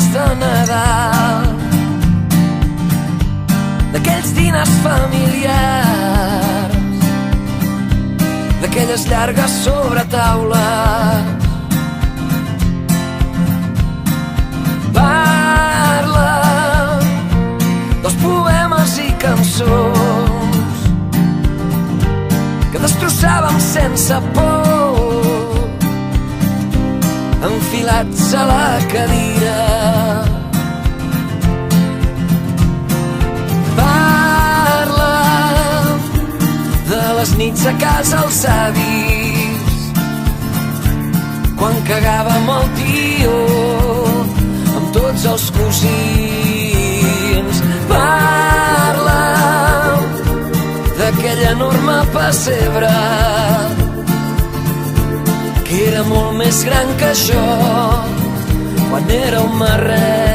dies de Nadal, d'aquells dinars familiars, d'aquelles llargues sobretaules. Parla dels poemes i cançons que destrossàvem sense por, enfilats a la cadira. Parla de les nits a casa als avis, quan cagàvem el tio amb tots els cosins. Parla d'aquell enorme pessebre que era molt més gran que això quan era un marret.